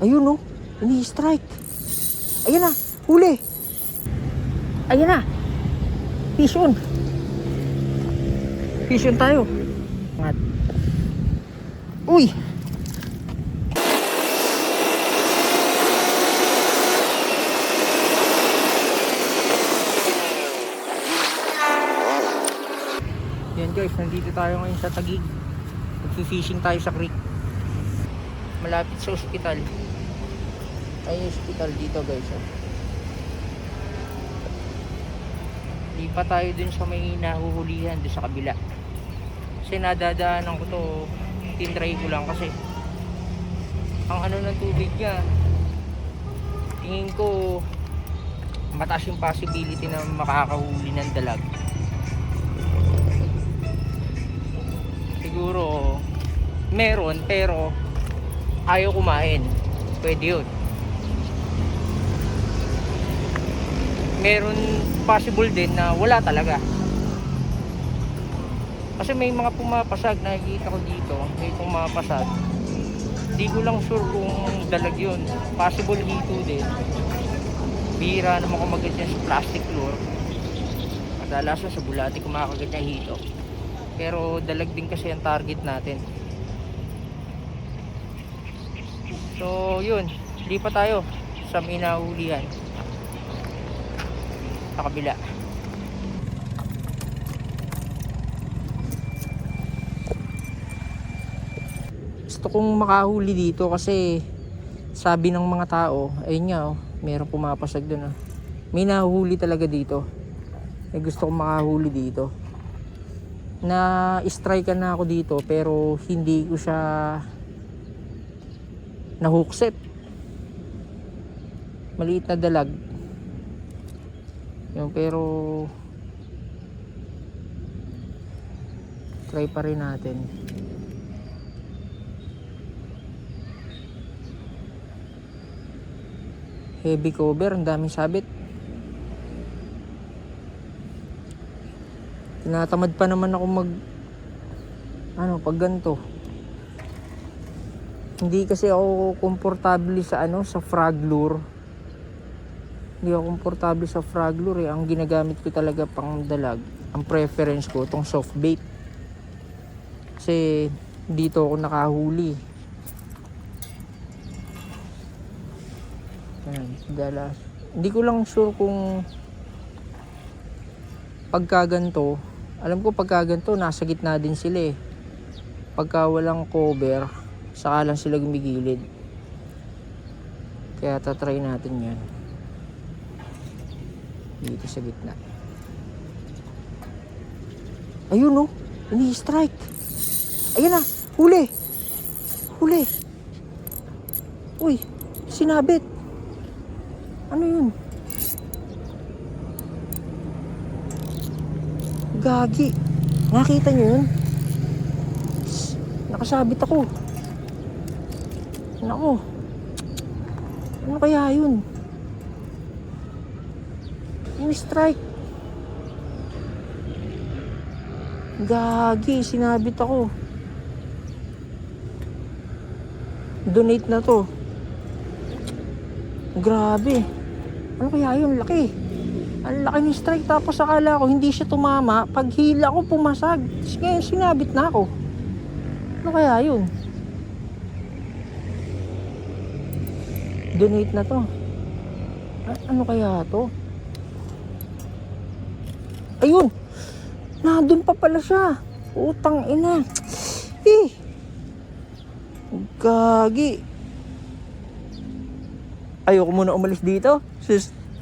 Ayun, oh. Ini-strike. Ayan na. Huli. Ayan na. Fishon. Fishon tayo. Angat. Uy. Yan guys, nandito tayo ngayon sa Taguig. Magfi-fishing tayo sa creek. Malapit sa ospital. Ay, hospital dito guys. Lipat tayo dun sa may nahuhulihan dun sa kabila. Kasi nadadaanan ko to, tinry ko lang kasi ang ano ng tubig niya, tingin ko mataas yung possibility na makakahuli ng dalag. Siguro meron pero ayaw kumain. Pwede yun. Meron possible din na wala talaga. Kasi may mga pumapasag, nakikita ko dito, may pumapasag. Hindi ko lang sure kung dalag yun. Possible hito din. Bihira naman kumagat yan sa plastic lure. Kadalasan sa bulati kumakagat niya hito. Pero dalag din kasi ang target natin. So yun, lipat tayo sa may nahuhulihan sa kabila. Gusto kong makahuli dito kasi sabi ng mga tao, ayun nga oh, merong pumapasag dun ah. May nahuhuli talaga dito. Gusto kong makahuli dito. Na strike na ako dito pero hindi ko siya na hookset. Maliit na dalag. Yung pero try pa rin natin. Heavy cover, ang daming sabit. Tinatamad pa naman ako pag ganito. Hindi kasi ako komportable sa sa frog lure. Hindi ako komportable sa frog lure eh. Ang ginagamit ko talaga pang dalag, ang preference ko itong soft bait. Kasi dito ako nakahuli. Ayan, dalas. Hindi ko lang sure kung pagkaganto. Alam ko pagkaganto nasa gitna din sila eh. Pagka walang cover, saka lang sila gumigilid. Kaya tatry natin yan dito sa gitna. Ayun oh, ini-strike. Ayan na, huli. Huli. Uy, sinabit. Ano yun? Gagi. Nakita nyo yun? Nakasabit ako. Nako. Ano kaya yun? Ini-strike. Gagi, sinabit ako. Donate na to. Grabe. Ano kaya yun? Laki. Ang laki ng strike. Tapos akala ko hindi siya tumama. Pag hila ko pumasag. Ngayon sinabit na ako. Ano kaya yun? Donate na to. Ano kaya to? Ayun. Nandun pa pala siya. Utang ina. Gagi. Ayoko muna umalis dito.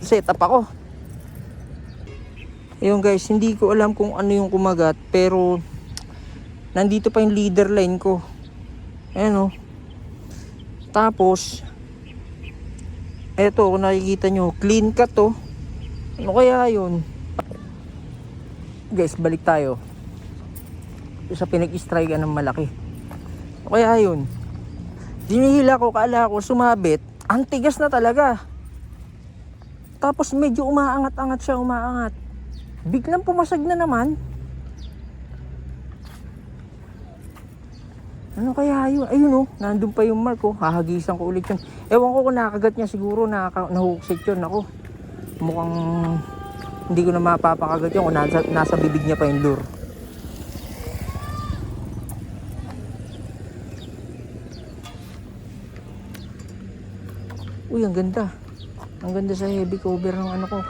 Set up ako. Ayun guys, hindi ko alam kung ano yung kumagat. Pero nandito pa yung leader line ko. Ayan o. Tapos eto, kung nakikita nyo, clean cut to. Ano kaya yun? Guys, balik tayo sa pinag-strike ng malaki. Ano kaya yun? Dinihila ko, kaala ko sumabit. Ang tigas na talaga. Tapos medyo umaangat-angat siya, umaangat. Biglang pumasag na naman. Ano kaya yun? Ayun oh, nandun pa yung mark oh. Hahagisan ko ulit yun. Ewan ko kung nakagat niya, siguro nahuksit yun. Ako, mukhang hindi ko na mapapakagat yun kung nasa bibig niya pa yung lure. Uy, ang ganda. Ang ganda sa heavy cover ng ano ko.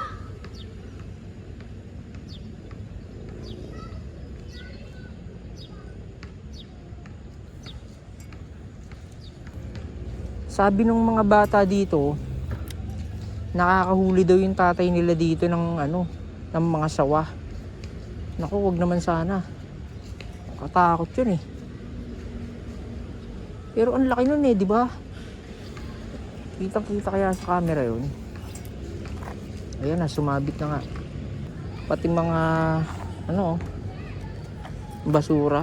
Sabi ng mga bata dito, nakakahuli daw yung tatay nila dito ng ano, ng mga sawa. Naku, wag naman sana. Katakot yun eh. Pero ang laki nun eh, di ba? Kitang-kita kaya sa camera yun. Ayan na, sumabit na nga. Pati mga ano, basura.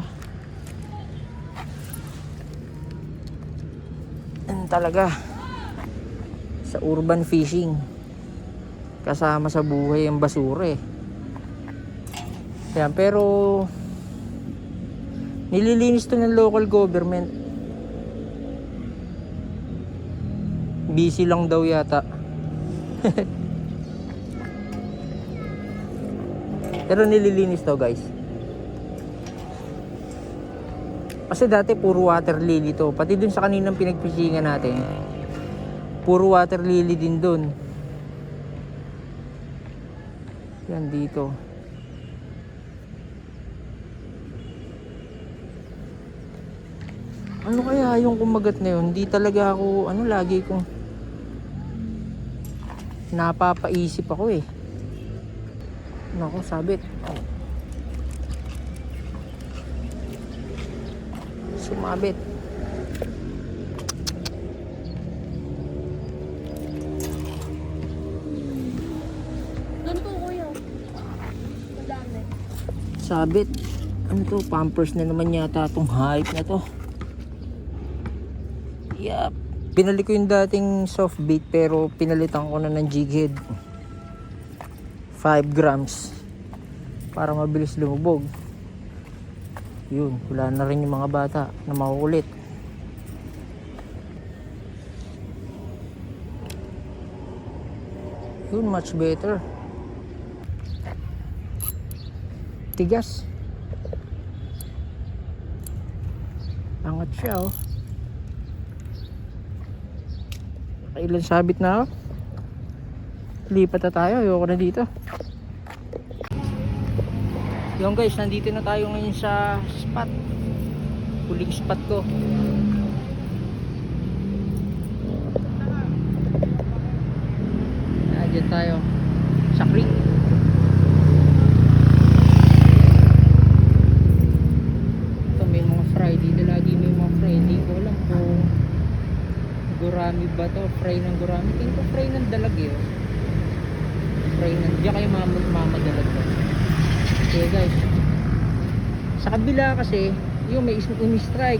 Talaga sa urban fishing kasama sa buhay ang basura eh. Yan, pero nililinis to ng local government. Busy lang daw yata. Pero nililinis daw guys. Kasi dati puro water lily to. Pati dun sa kaninang pinagpishingan natin, puro water lily din dun. Yan dito. Ano kaya yung kumagat na yun? Hindi talaga ako, ano, lagi kong napapaisip ako eh. Naku, sabit. Sumabit. Doon po kuya. Madami. Sabit. Ano to? Pampers na naman yata itong hype na to. Yup. Pinali ko yung dating soft bait pero pinalitan ko na ng jig head. 5 grams. Para mabilis lumubog. Yun, wala na rin yung mga bata na makukulit. Yun, much better. Tigas. Angat siya oh. Nakailan sabit na oh. Lipat na tayo, ayoko na dito. Yung guys, nandito na tayo ngayon sa spot. Huling spot ko. Diyan tayo sa creek. Ito may mga fry. Dito lagi may mga fry. Hindi ko alam kung gurami ba to. Fry ng gurami. Tingin ko fry ng dalag eh. Fry ng... Diyan kayo mamadalag to. Okay guys, sa kabila kasi yung may umi-strike,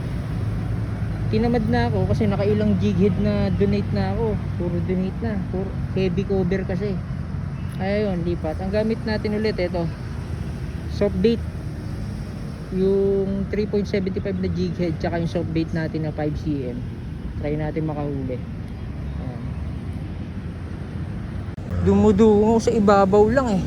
tinamad na ako kasi nakailang jig head na donate na ako. Puro donate na, puro heavy cover kasi. Ayun, lipat. Ang gamit natin ulit ito, soft bait, yung 3.75 na jig head, tsaka yung soft bait natin na 5 cm. Try natin makahuli. Ayan. Dumudungo sa ibabaw lang eh.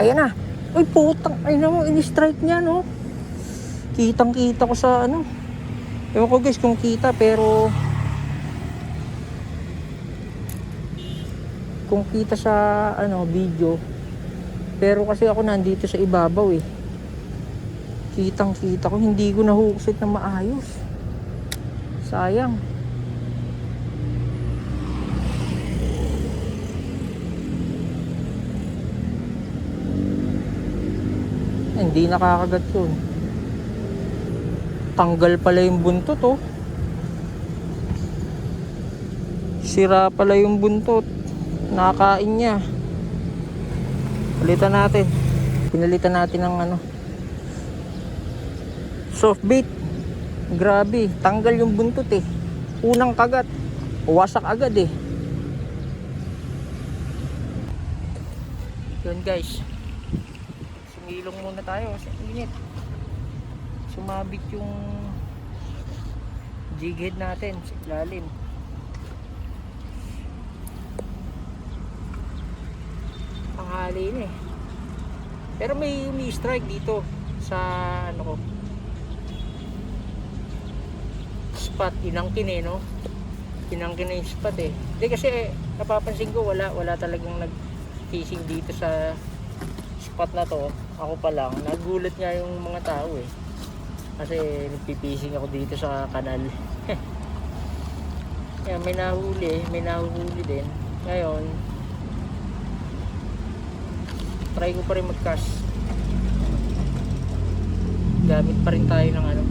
Ayan na. Uy, putang. Ay naman, in-strike niya, no? Kitang-kita ko sa ano. Ewan ko guys kung kita, pero kung kita sa ano, video. Pero kasi ako nandito sa ibabaw eh. Kitang-kita ko. Hindi ko nahuksit na maayos. Sayang. Hindi nakakagat yun. Tanggal pala yung buntot oh. Sira pala yung buntot. Nakain niya. Palitan natin. Pinalitan natin ng ano, soft bait. Grabe, tanggal yung buntot eh. Unang kagat. wasak agad eh. Yun guys, sumilong muna tayo sa init. Sumabit yung jig head natin sa ilalim. Panghali na eh. Pero may umi-strike dito sa ano ko, spot. Inangkin eh, no? Inangkin na yung spot eh. Hindi kasi napapansin ko wala talagang nag-fishing dito sa spot na to. Ako pa lang. Nagulat nga yung mga tao eh. Kasi nagpipishing ako dito sa kanal. Kaya may nahuhuli din. Ngayon, try ko pa rin mag-cast. Gamit pa rin tayo ng ano,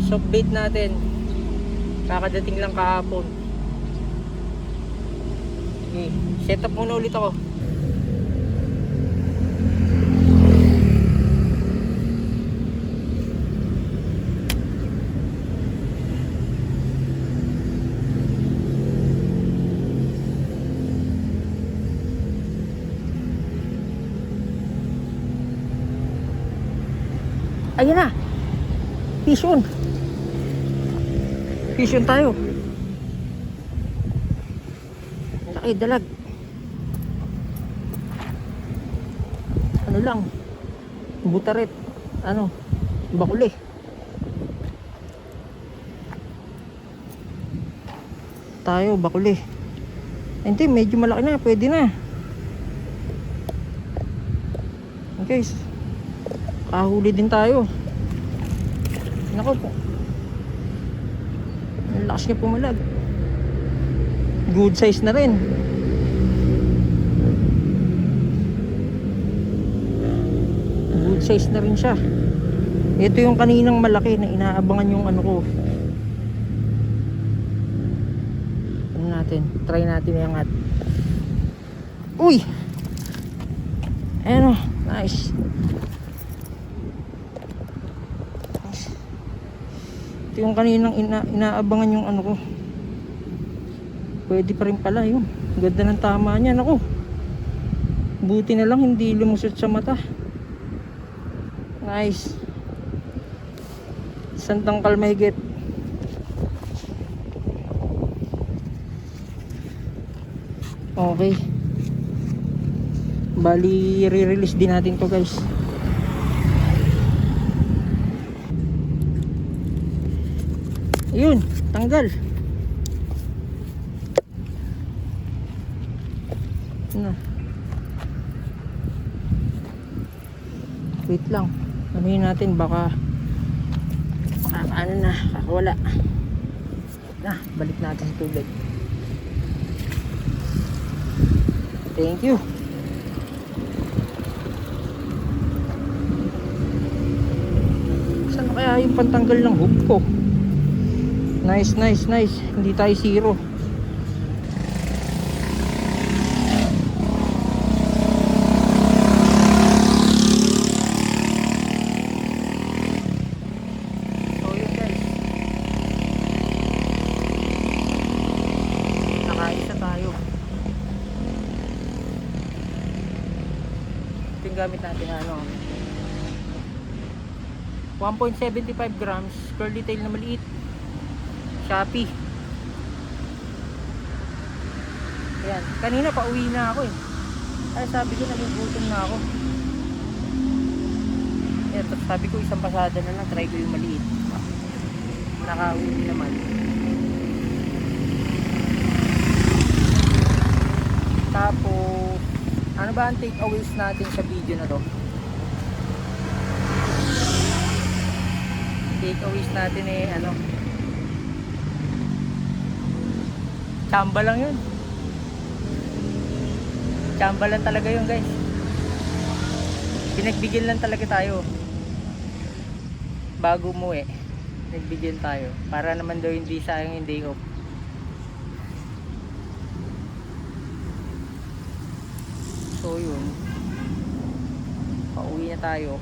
soft bait natin. Kakadating lang kahapon. Okay, set up muna ulit ako. Ayan na. Fish on. Fish on tayo. Laki, dalag. Ano lang, butaret. Ano, bakuli. Tayo, bakuli. Hindi, medyo malaki na. Pwede na. Okay. Kahuli din tayo. Nako po. Ang lakas niya pumalag. Good size na rin. Good size na rin siya. Ito yung kaninang malaki na inaabangan yung ano ko. Ano natin? Try natin iangat. Uy! Ayan o. Nice. Ito yung kaninang inaabangan yung ano ko. Pwede pa rin pala yun. Ganda ng tama niya. Ako, buti na lang hindi lumusot sa mata. Nice. Isang tangkal mahigit. Okay. Bali, re-release din natin to guys. Yun, tanggal. Na. Wait lang. Anuhin natin baka ano na, wala. Na, balik natin sa tubig. Thank you. Saan kaya yung pantanggal ng hook ko? Nice, nice, nice. Hindi tayo zero. So yun guys, nakaisa tayo. Ito yung gamit natin ano, 1.75 grams curly tail na maliit, Shopee. Ayan, kanina pa uwi na ako eh. Ay sabi ko nagugutom na ako. Eto, sabi ko isang pasada na lang, try ko yung maliit. Nakauwi naman. Tapos ano ba ang takeaways natin sa video na to? Takeaways natin eh ano, chamba lang yun. Chamba lang talaga yun guys. Pinagbigyan lang talaga tayo bago umuwi. Nagbigyan tayo para naman daw hindi sayang yung day off. So yun, pauwi na tayo.